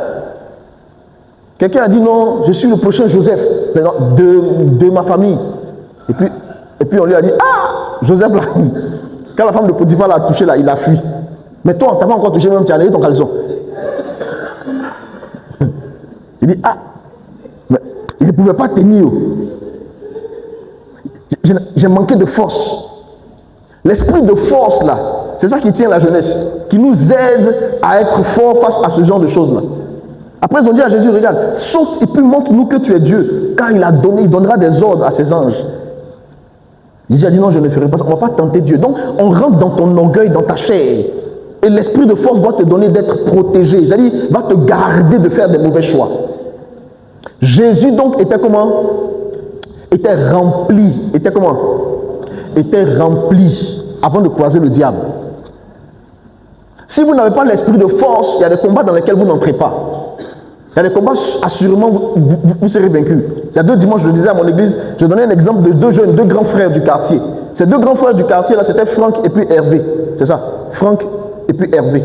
Quelqu'un a dit, non, je suis le prochain Joseph de ma famille. Et puis on lui a dit, ah, Joseph là, quand la femme de Potiphar l'a touché là, il a fui. Mais toi, on ne t'a pas encore touché, même tu as levé ton caleçon. Il dit, ah, mais il ne pouvait pas tenir. J'ai manqué de force. L'esprit de force là, c'est ça qui tient la jeunesse, qui nous aide à être forts face à ce genre de choses là. Après ils ont dit à Jésus, regarde, saute et puis montre-nous que tu es Dieu, car il donnera des ordres à ses anges. Jésus a dit non, je ne ferai pas ça, on ne va pas tenter Dieu. Donc on rentre dans ton orgueil, dans ta chair. Et l'esprit de force va te donner d'être protégé, c'est-à-dire va te garder de faire des mauvais choix. Jésus donc était comment? Était rempli. Était comment? Était rempli avant de croiser le diable. Si vous n'avez pas l'esprit de force, il y a des combats dans lesquels vous n'entrez pas. Il y a des combats, assurément, vous serez vaincus. Il y a 2 dimanches, je disais à mon église, je donnais un exemple de 2 jeunes, 2 grands frères du quartier. Ces 2 grands frères du quartier, là, c'était Franck et puis Hervé. C'est ça, Franck et puis Hervé.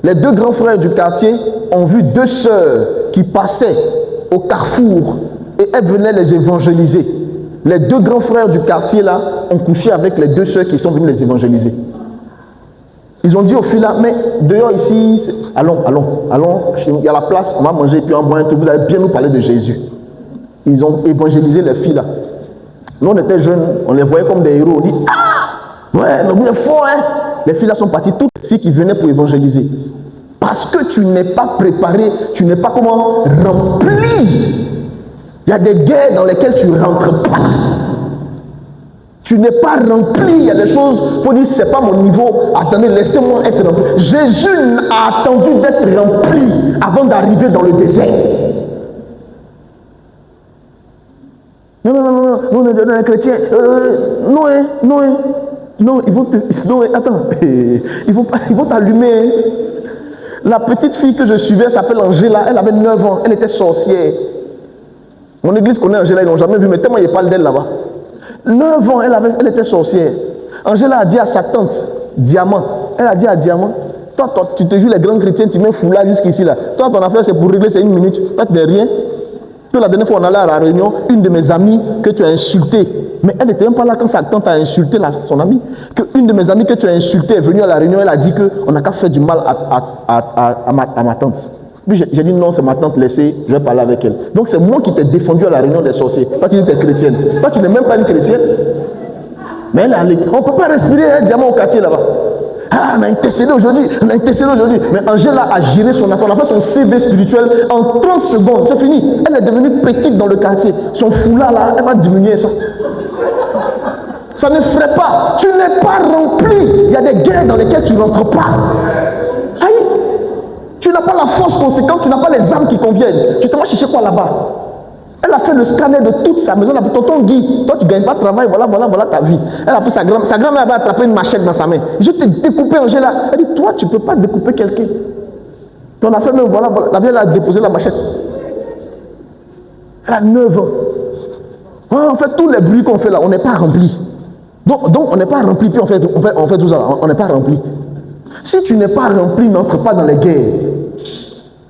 Les 2 grands frères du quartier ont vu 2 sœurs qui passaient au carrefour et elle venait les évangéliser. Les 2 grands frères du quartier là ont couché avec les 2 sœurs qui sont venues les évangéliser. Ils ont dit aux filles là, mais dehors ici, allons, il y a la place, on va manger, puis on boit un tout, vous allez bien nous parler de Jésus. Ils ont évangélisé les filles là. Nous on était jeunes, on les voyait comme des héros, on dit, ah, ouais, mais vous êtes forts, hein. Les filles là sont parties, toutes les filles qui venaient pour évangéliser. Parce que tu n'es pas préparé, tu n'es pas comment rempli. Il y a des guerres dans lesquelles tu ne rentres pas. Tu n'es pas rempli. Il y a des choses, il faut dire, ce n'est pas mon niveau. Attendez, laissez-moi être rempli. Jésus a attendu d'être rempli avant d'arriver dans le désert. Non, nous on est chrétiens. Non, ils vont t'allumer. La petite fille que je suivais s'appelle Angela, elle avait 9 ans, elle était sorcière. Mon église connaît Angela, ils n'ont jamais vu, mais tellement ils parlent d'elle là-bas. 9 ans, elle était sorcière. Angela a dit à sa tante, Diamant, elle a dit à Diamant, toi, tu te joues les grands chrétiens, tu mets foulard jusqu'ici là. Toi, ton affaire, c'est pour régler, c'est 1 minute. Toi, tu n'es rien. Que la dernière fois, on allait à la réunion, une de mes amies que tu as insultée, mais elle n'était même pas là quand sa tante a insulté son amie. Une de mes amies que tu as insultée est venue à la réunion, elle a dit qu'on n'a qu'à faire du mal à ma tante. Puis j'ai dit non, c'est ma tante, laissez, je vais parler avec elle. Donc c'est moi qui t'ai défendu à la réunion des sorciers. Toi, tu dis que tu es chrétienne. Toi, tu n'es même pas une chrétienne. Mais elle est allée. On ne peut pas respirer un diamant au quartier là-bas. Ah, on a intercédé aujourd'hui. Mais Angela a géré son affaire. On a fait son CV spirituel en 30 secondes. C'est fini. Elle est devenue petite dans le quartier. Son foulard là, elle va diminuer ça. Ça ne ferait pas. Tu n'es pas rempli. Il y a des guerres dans lesquelles tu ne rentres pas. Aïe. Tu n'as pas la force conséquente. Tu n'as pas les armes qui conviennent. Tu te vas chercher quoi là-bas? Elle a fait le scanner de toute sa maison. Elle a dit, tonton Guy, toi tu ne gagnes pas de travail, voilà ta vie. Elle a pris sa grand-mère. Sa grand-mère avait attrapé une machette dans sa main. Je t'ai découpé Angela. Elle dit, toi tu ne peux pas découper quelqu'un. Ton affaire même, voilà. La vieille a déposé la machette. Elle a 9 ans. En fait, tous les bruits qu'on fait là, on n'est pas rempli. Donc on n'est pas rempli, puis on fait tout ça. On n'est pas rempli. Si tu n'es pas rempli, n'entre pas dans les guerres.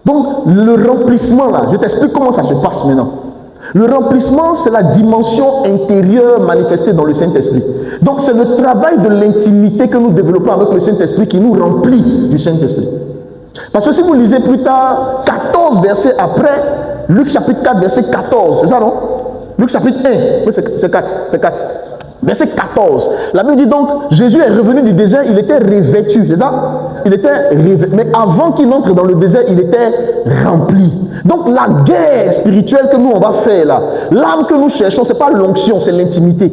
Donc le remplissement là, je t'explique comment ça se passe maintenant. Le remplissement, c'est la dimension intérieure manifestée dans le Saint-Esprit. Donc c'est le travail de l'intimité que nous développons avec le Saint-Esprit qui nous remplit du Saint-Esprit. Parce que si vous lisez plus tard, 14 versets après, Luc chapitre 4, verset 14, c'est ça non? Luc chapitre 1, oui, c'est 4. Verset 14. La Bible dit donc, Jésus est revenu du désert, il était revêtu, c'est ça? Il était revêtu. Mais avant qu'il entre dans le désert, il était rempli. Donc la guerre spirituelle que nous on va faire là, l'âme que nous cherchons, ce n'est pas l'onction, c'est l'intimité.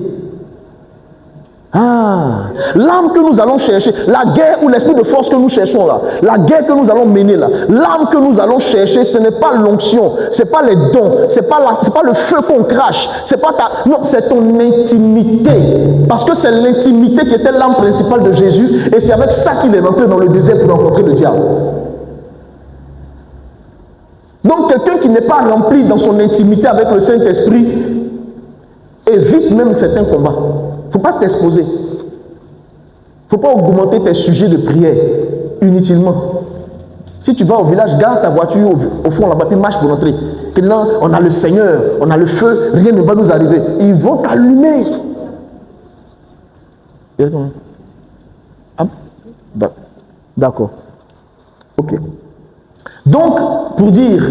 L'âme que nous allons chercher, la guerre ou l'esprit de force que nous cherchons là, la guerre que nous allons mener là, l'âme que nous allons chercher, ce n'est pas l'onction, ce n'est pas les dons, c'est pas le feu qu'on crache, non, c'est ton intimité. Parce que c'est l'intimité qui était l'âme principale de Jésus et c'est avec ça qu'il est rentré dans le désert pour rencontrer le diable. Donc quelqu'un qui n'est pas rempli dans son intimité avec le Saint-Esprit évite même certains combats. Il ne faut pas t'exposer. Il ne faut pas augmenter tes sujets de prière inutilement. Si tu vas au village, garde ta voiture au fond là-bas, puis marche pour rentrer. Que là, on a le Seigneur, on a le feu, rien ne va nous arriver. Ils vont t'allumer. D'accord. Ok. Donc, pour dire,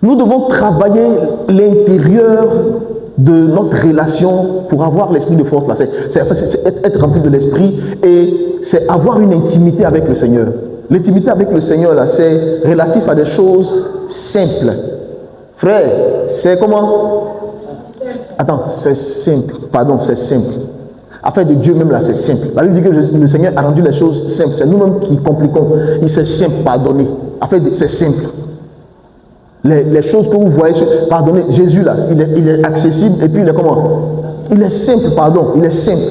nous devons travailler l'intérieur de notre relation pour avoir l'esprit de force là. C'est être rempli de l'esprit et c'est avoir une intimité avec le Seigneur. L'intimité avec le Seigneur là, c'est relatif à des choses simples. Frère, c'est comment? Attends, c'est simple. Pardon, c'est simple. Affaire de Dieu même là, c'est simple. La Bible dit que le Seigneur a rendu les choses simples. C'est nous-mêmes qui compliquons. Il c'est simple, pardonner. C'est simple. Les choses que vous voyez, pardonnez, Jésus là, il est accessible et puis il est comment? Il est simple, pardon, il est simple.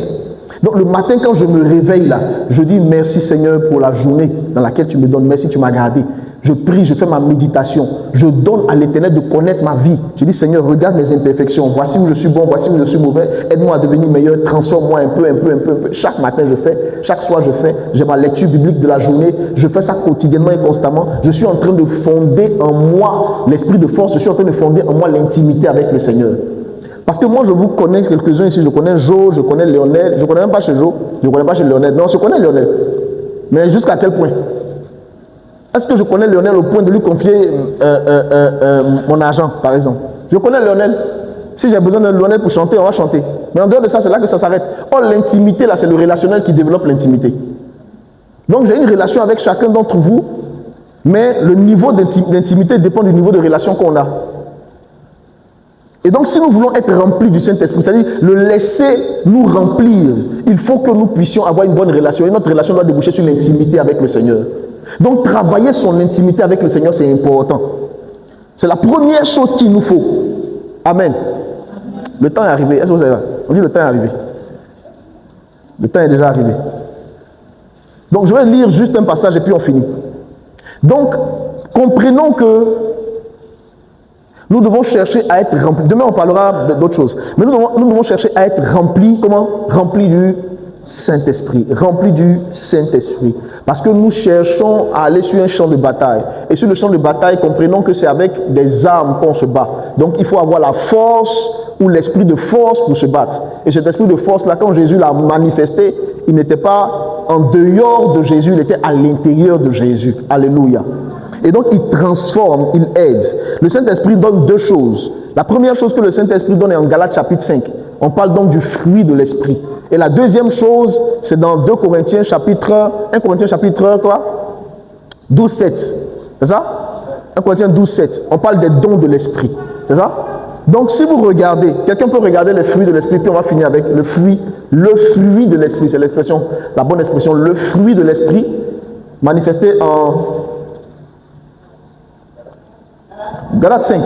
Donc le matin quand je me réveille là, je dis merci Seigneur pour la journée dans laquelle tu me donnes, merci tu m'as gardé. Je prie, je fais ma méditation. Je donne à l'Éternel de connaître ma vie. Je dis, Seigneur, regarde mes imperfections. Voici où je suis bon, voici où je suis mauvais. Aide-moi à devenir meilleur. Transforme-moi un peu. Chaque matin, je fais. Chaque soir, je fais. J'ai ma lecture biblique de la journée. Je fais ça quotidiennement et constamment. Je suis en train de fonder en moi l'esprit de force. Je suis en train de fonder en moi l'intimité avec le Seigneur. Parce que moi, je vous connais quelques-uns ici. Je connais Jo, je connais Lionel. Je ne connais même pas chez Jo. Je ne connais pas chez Lionel. Non, je connais Lionel. Mais jusqu'à quel point? Est-ce que je connais Lionel au point de lui confier mon argent, par exemple? Je connais Lionel. Si j'ai besoin de Lionel pour chanter, on va chanter. Mais en dehors de ça, c'est là que ça s'arrête. Or, l'intimité, là, c'est le relationnel qui développe l'intimité. Donc, j'ai une relation avec chacun d'entre vous, mais le niveau d'intimité dépend du niveau de relation qu'on a. Et donc, si nous voulons être remplis du Saint-Esprit, c'est-à-dire le laisser nous remplir, il faut que nous puissions avoir une bonne relation. Et notre relation doit déboucher sur l'intimité avec le Seigneur. Donc, travailler son intimité avec le Seigneur, c'est important. C'est la première chose qu'il nous faut. Amen. Le temps est arrivé. Est-ce que vous savez ça? On dit le temps est arrivé. Le temps est déjà arrivé. Donc, je vais lire juste un passage et puis on finit. Donc, comprenons que nous devons chercher à être remplis. Demain, on parlera d'autres choses. Mais nous devons chercher à être remplis. Comment? Remplis du Saint-Esprit. Remplis du Saint-Esprit. Parce que nous cherchons à aller sur un champ de bataille. Et sur le champ de bataille, comprenons que c'est avec des armes qu'on se bat. Donc, il faut avoir la force ou l'esprit de force pour se battre. Et cet esprit de force-là, quand Jésus l'a manifesté, il n'était pas en dehors de Jésus, il était à l'intérieur de Jésus. Alléluia. Et donc, il transforme, il aide. Le Saint-Esprit donne deux choses. La première chose que le Saint-Esprit donne est en Galates chapitre 5. On parle donc du fruit de l'Esprit. Et la deuxième chose, c'est dans 1 Corinthiens chapitre 12, 7. C'est ça? 1 Corinthiens 12, 7. On parle des dons de l'Esprit. C'est ça? Donc, si vous regardez, quelqu'un peut regarder les fruits de l'Esprit, puis on va finir avec le fruit de l'Esprit. C'est l'expression, la bonne expression, le fruit de l'Esprit, manifesté en Galates 5.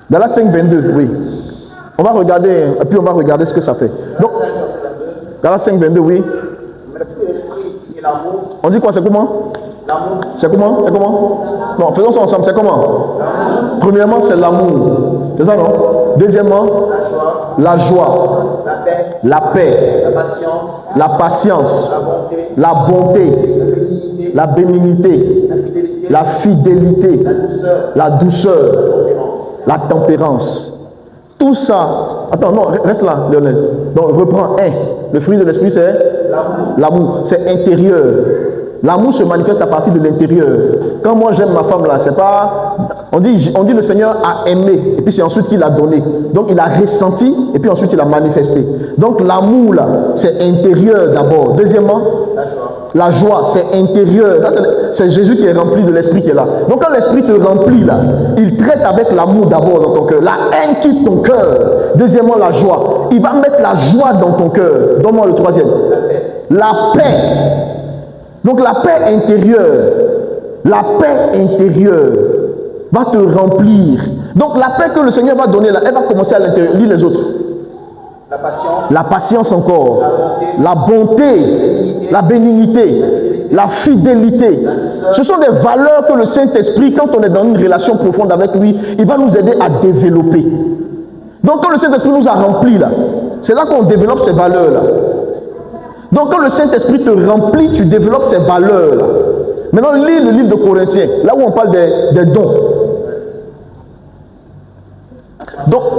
Galates 5, 22, oui. On va regarder, et puis on va regarder ce que ça fait. Donc, Galates 5, 22, oui. On dit quoi, c'est comment? C'est comment? C'est comment? Non, faisons ça ensemble, c'est comment? Premièrement, c'est l'amour. C'est ça, non? Deuxièmement, la joie, la paix, la patience, la bonté, la bénignité, la fidélité, la douceur, la tempérance. Tout ça, attends, non, reste là, Lionel. Donc, reprends un. Le fruit de l'esprit, c'est l'amour. C'est intérieur. L'amour se manifeste à partir de l'intérieur. Quand moi j'aime ma femme là, c'est pas. On dit le Seigneur a aimé, et puis c'est ensuite qu'il a donné. Donc il a ressenti, et puis ensuite il a manifesté. Donc l'amour là, c'est intérieur d'abord. Deuxièmement, la joie, c'est intérieur. C'est Jésus qui est rempli de l'esprit qui est là. Donc quand l'esprit te remplit là, il traite avec l'amour d'abord dans ton cœur. La haine quitte ton cœur. Deuxièmement, la joie. Il va mettre la joie dans ton cœur. Donne-moi le troisième. La paix. Donc la paix intérieure va te remplir. Donc la paix que le Seigneur va donner là, elle va commencer à l'intérieur. Lis les autres. La patience encore. La bonté, la bénignité, la fidélité. Ce sont des valeurs que le Saint-Esprit, quand on est dans une relation profonde avec lui, il va nous aider à développer. Donc quand le Saint-Esprit nous a remplis là, c'est là qu'on développe ces valeurs là. Donc quand le Saint-Esprit te remplit, tu développes ces valeurs-là. Maintenant, lis le livre de Corinthiens, là où on parle des dons.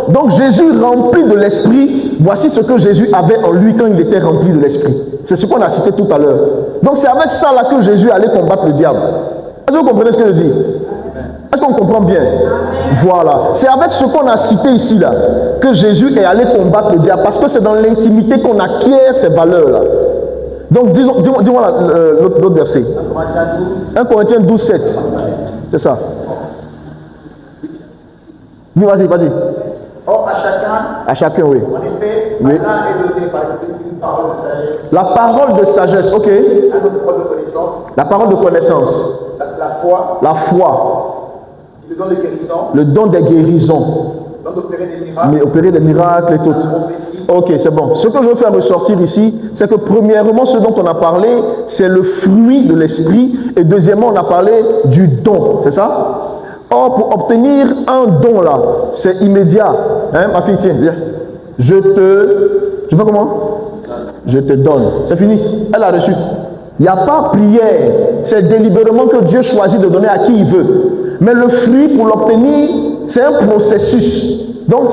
Donc Jésus rempli de l'Esprit, voici ce que Jésus avait en lui quand il était rempli de l'Esprit. C'est ce qu'on a cité tout à l'heure. Donc c'est avec ça là que Jésus allait combattre le diable. Est-ce que vous comprenez ce que je dis? Est-ce qu'on comprend bien? Voilà. C'est avec ce qu'on a cité ici là que Jésus est allé combattre le diable, parce que c'est dans l'intimité qu'on acquiert ces valeurs-là. Donc dis-moi l'autre verset. 1 Corinthiens 12, 7. C'est ça. Oui, vas-y. Or, à chacun, oui. En effet, Oui. est donné par une parole de sagesse. La parole de sagesse, ok. Un autre parole de connaissance. La parole de connaissance. La foi. La foi. Le don de guérison. Le don des guérisons. d'opérer des miracles, mais opérer des miracles et tout. Ok, c'est bon. Ce que je veux faire ressortir ici, c'est que premièrement, ce dont on a parlé, c'est le fruit de l'esprit. Et deuxièmement, on a parlé du don. C'est ça? Or, pour obtenir un don là, c'est immédiat. Hein, ma fille, tiens, viens. Je fais comment? Je te donne. C'est fini. Elle a reçu. Il n'y a pas prière. C'est délibérément que Dieu choisit de donner à qui il veut. Mais le fruit, pour l'obtenir, c'est un processus. Donc,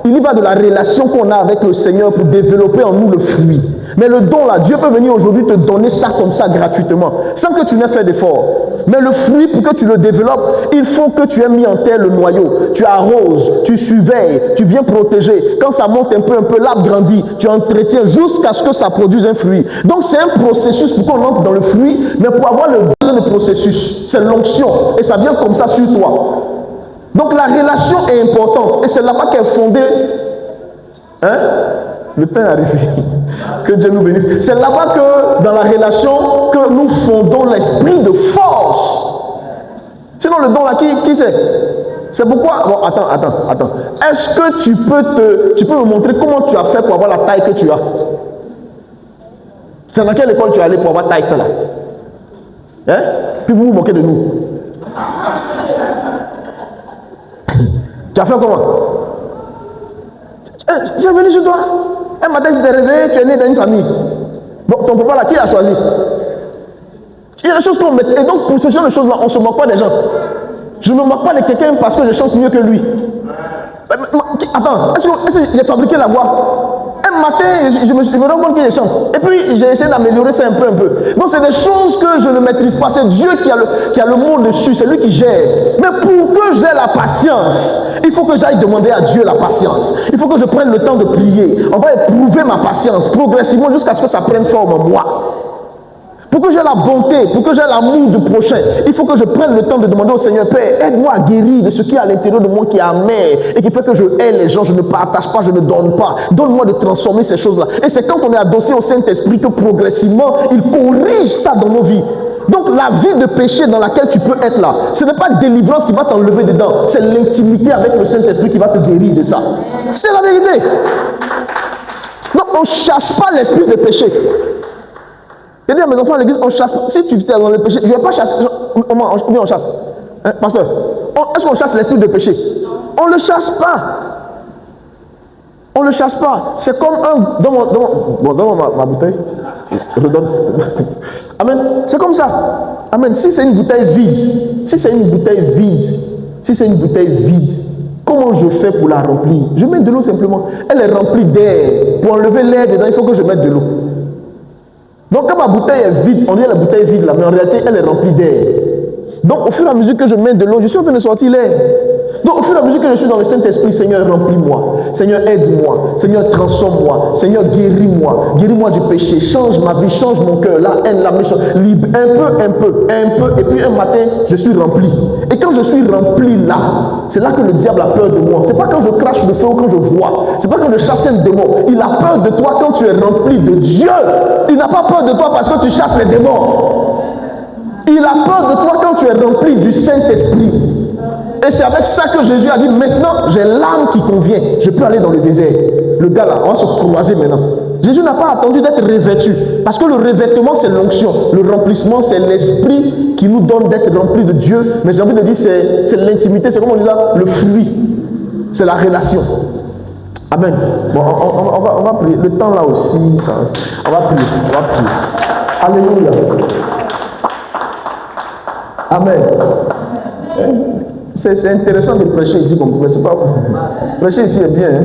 il y va de la relation qu'on a avec le Seigneur pour développer en nous le fruit. Mais le don là, Dieu peut venir aujourd'hui te donner ça comme ça gratuitement, sans que tu n'aies fait d'effort. Mais le fruit, pour que tu le développes, il faut que tu aies mis en terre le noyau. Tu arroses, tu surveilles, tu viens protéger. Quand ça monte un peu, l'arbre grandit. Tu entretiens jusqu'à ce que ça produise un fruit. Donc c'est un processus pour qu'on entre dans le fruit, mais pour avoir le processus, c'est l'onction. Et ça vient comme ça sur toi. Donc la relation est importante. Et c'est là-bas qu'est fondée. Hein? Le temps est arrivé. Que Dieu nous bénisse. C'est là-bas que, dans la relation, que nous fondons l'esprit de force. Sinon, le don là, qui c'est? C'est pourquoi... Bon, attends. Est-ce que tu peux me montrer comment tu as fait pour avoir la taille que tu as? C'est dans quelle école tu es allé pour avoir taille ça là? Hein? Puis vous vous moquez de nous. Tu as fait comment? Tu es venu chez toi. Un matin, tu t'es réveillé, tu es né dans une famille. Bon, ton papa là, qui l'a choisi? Il y a des choses qu'on met. Et donc, pour ce genre de choses-là, on ne se moque pas des gens. Je ne me moque pas de quelqu'un parce que je chante mieux que lui. Attends, est-ce que j'ai fabriqué la voix? Un matin, je me rends compte qu'il chante. Et puis, j'ai essayé d'améliorer ça un peu. Donc, c'est des choses que je ne maîtrise pas. C'est Dieu qui a le mot dessus. C'est lui qui gère. Mais pour que j'ai la patience, il faut que j'aille demander à Dieu la patience. Il faut que je prenne le temps de prier. On va éprouver ma patience progressivement jusqu'à ce que ça prenne forme en moi. Pour que j'ai la bonté, pour que j'ai l'amour du prochain, il faut que je prenne le temps de demander au Seigneur, Père, aide-moi à guérir de ce qui est à l'intérieur de moi qui est amer et qui fait que je hais les gens, je ne partage pas, je ne donne pas. Donne-moi de transformer ces choses-là. Et c'est quand on est adossé au Saint-Esprit que progressivement, il corrige ça dans nos vies. Donc la vie de péché dans laquelle tu peux être là, ce n'est pas délivrance qui va t'enlever dedans, c'est l'intimité avec le Saint-Esprit qui va te guérir de ça. C'est la vérité. Donc on ne chasse pas l'esprit de péché. Je dis à mes enfants à l'église, on chasse pas. Si tu es dans le péché, je ne vais pas chasser. On chasse. Hein, pasteur, est-ce qu'on chasse l'esprit de péché? On ne le chasse pas. On ne le chasse pas. C'est comme un... Donne-moi ma bouteille. Je donne. Amen. C'est comme ça. Amen. Si c'est une bouteille vide, comment je fais pour la remplir? Je mets de l'eau simplement. Elle est remplie d'air. Pour enlever l'air dedans, il faut que je mette de l'eau. Donc quand ma bouteille est vide, on dit la bouteille est vide là, mais en réalité elle est remplie d'air. Donc au fur et à mesure que je mets de l'eau, je suis en train de sortir l'air. Donc au fur et à mesure que je suis dans le Saint-Esprit, Seigneur remplis-moi, Seigneur aide-moi, Seigneur transforme-moi, Seigneur guéris-moi du péché, change ma vie, change mon cœur, la haine, la méchanceté, libre, un peu, et puis un matin je suis rempli. Et quand je suis rempli là, c'est là que le diable a peur de moi. C'est pas quand je crache le feu ou quand je vois, c'est pas quand je chasse un démon. Il a peur de toi quand tu es rempli de Dieu. Il n'a pas peur de toi parce que tu chasses les démons. Il a peur de toi quand tu es rempli du Saint-Esprit. Et c'est avec ça que Jésus a dit, maintenant j'ai l'âme qui convient, je peux aller dans le désert. Le gars là, on va se croiser maintenant. Jésus n'a pas attendu d'être revêtu, parce que le revêtement c'est l'onction, le remplissement c'est l'esprit qui nous donne d'être rempli de Dieu. Mais j'ai envie de dire, c'est l'intimité, c'est comme on dit ça, le fruit, c'est la relation. Amen. Bon, on va prier. Le temps là aussi, ça, on va prier. Alléluia. Amen. C'est intéressant de prêcher ici comme vous. C'est pas... Prêcher ici est bien. Hein?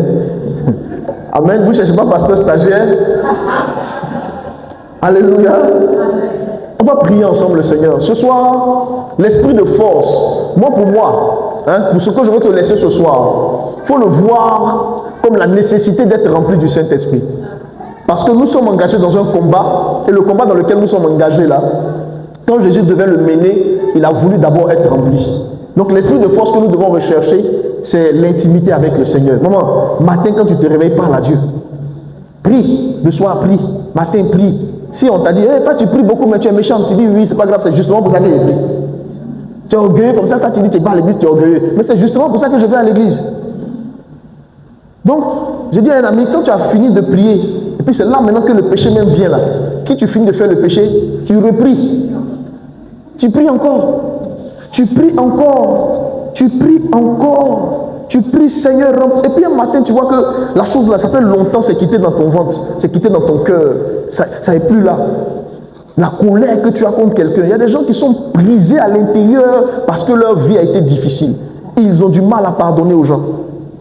Amen. Vous ne cherchez pas pasteur stagiaire. Alléluia. On va prier ensemble le Seigneur. Ce soir, l'esprit de force, pour moi, hein, pour ce que je veux te laisser ce soir, il faut le voir comme la nécessité d'être rempli du Saint-Esprit. Parce que nous sommes engagés dans un combat, et le combat dans lequel nous sommes engagés là, quand Jésus devait le mener, il a voulu d'abord être rempli. Donc l'esprit de force que nous devons rechercher, c'est l'intimité avec le Seigneur. Matin quand tu te réveilles, parle à Dieu. Prie, le soir prie, matin prie. Si on t'a dit, hey, toi tu pries beaucoup mais tu es méchant, tu dis oui, c'est pas grave, c'est justement pour ça que je prie. Tu es orgueilleux comme ça, quand tu dis tu vas à l'église, tu es orgueilleux. Mais c'est justement pour ça que je vais à l'église. Donc, je dis à un ami, quand tu as fini de prier, et puis c'est là maintenant que le péché même vient là. Quand tu finis de faire le péché, tu repries. Tu pries encore. Tu pries encore. Tu pries encore. Tu pries, Seigneur. Et puis un matin, tu vois que la chose là, ça fait longtemps, c'est quitté dans ton ventre, c'est quitté dans ton cœur. Ça n'est plus là. La colère que tu as contre quelqu'un. Il y a des gens qui sont brisés à l'intérieur parce que leur vie a été difficile. Ils ont du mal à pardonner aux gens.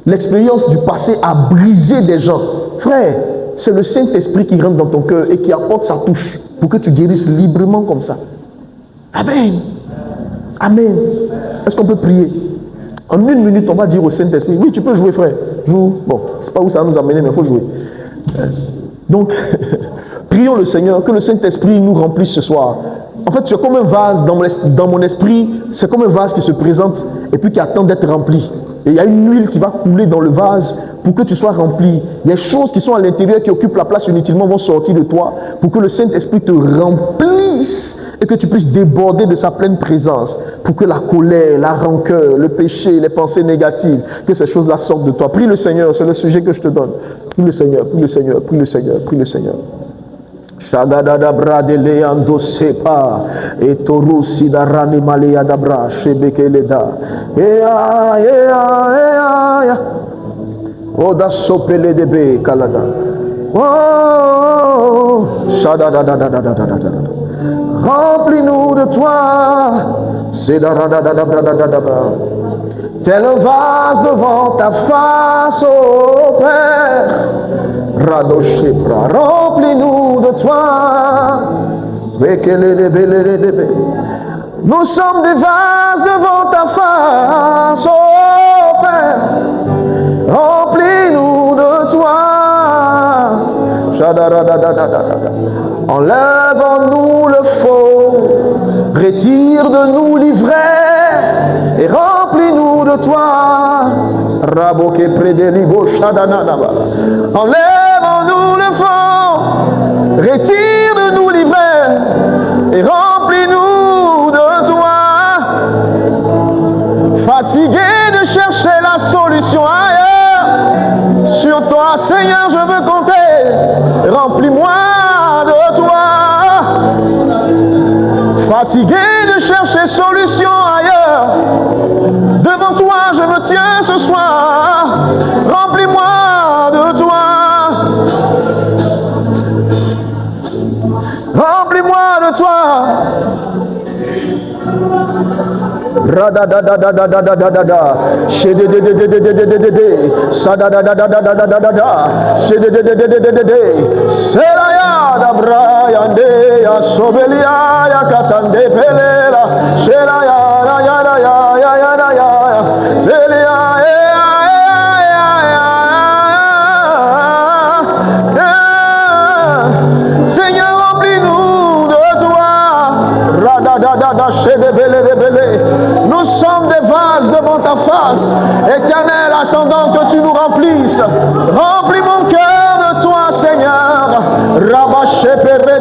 L'expérience du passé a brisé des gens. Frère, c'est le Saint-Esprit qui rentre dans ton cœur et qui apporte sa touche pour que tu guérisses librement comme ça. Amen. Amen. Est-ce qu'on peut prier? En 1 minute, on va dire au Saint-Esprit, oui, tu peux jouer, frère. Joue. Bon, c'est pas où ça va nous amener, mais il faut jouer. Donc, prions le Seigneur, que le Saint-Esprit nous remplisse ce soir. En fait, c'est comme un vase dans mon esprit, c'est comme un vase qui se présente et puis qui attend d'être rempli. Et il y a une huile qui va couler dans le vase pour que tu sois rempli. Il y a des choses qui sont à l'intérieur qui occupent la place inutilement vont sortir de toi pour que le Saint-Esprit te remplisse et que tu puisses déborder de sa pleine présence pour que la colère, la rancœur, le péché, les pensées négatives, que ces choses-là sortent de toi. Prie le Seigneur, c'est le sujet que je te donne. Prie le Seigneur, prie le Seigneur, prie le Seigneur, prie le Seigneur. Shagadada bradele ando sepa etorusi darani malea dabra shebekeleda ea oda sopele debe kalada oh shadada remplis-nous de toi c'est tel un vase devant ta face, ô Père. Radoshepra, remplis-nous de toi. Nous sommes des vases devant ta face, ô Père. Remplis-nous de toi. Enlève en nous le faux, retire de nous l'ivresse et remplis-nous de toi. Raboke predelibo shadanaba. Enlève en nous le faux, retire de nous l'ivresse et remplis-nous de toi. Fatigué de chercher la solution ailleurs, sur toi, Seigneur, je veux compter. Remplis-moi de toi. Fatigué de chercher solution ailleurs, devant toi je me tiens ce soir. Remplis-moi de toi. Remplis-moi de toi. Radadadadadadadada, shedededededededede, sadadadadadadadada, shededededededede, seraya dabra yande ya sobelia ya katande pelela, seraya ya ya ya ya ya ya, selia Seigneur, remplis-nous de toi. Radadadada, shedebele. Nous sommes des vases devant ta face, Éternel, attendant que tu nous remplisses. Remplis mon cœur de toi, Seigneur. Rabashepere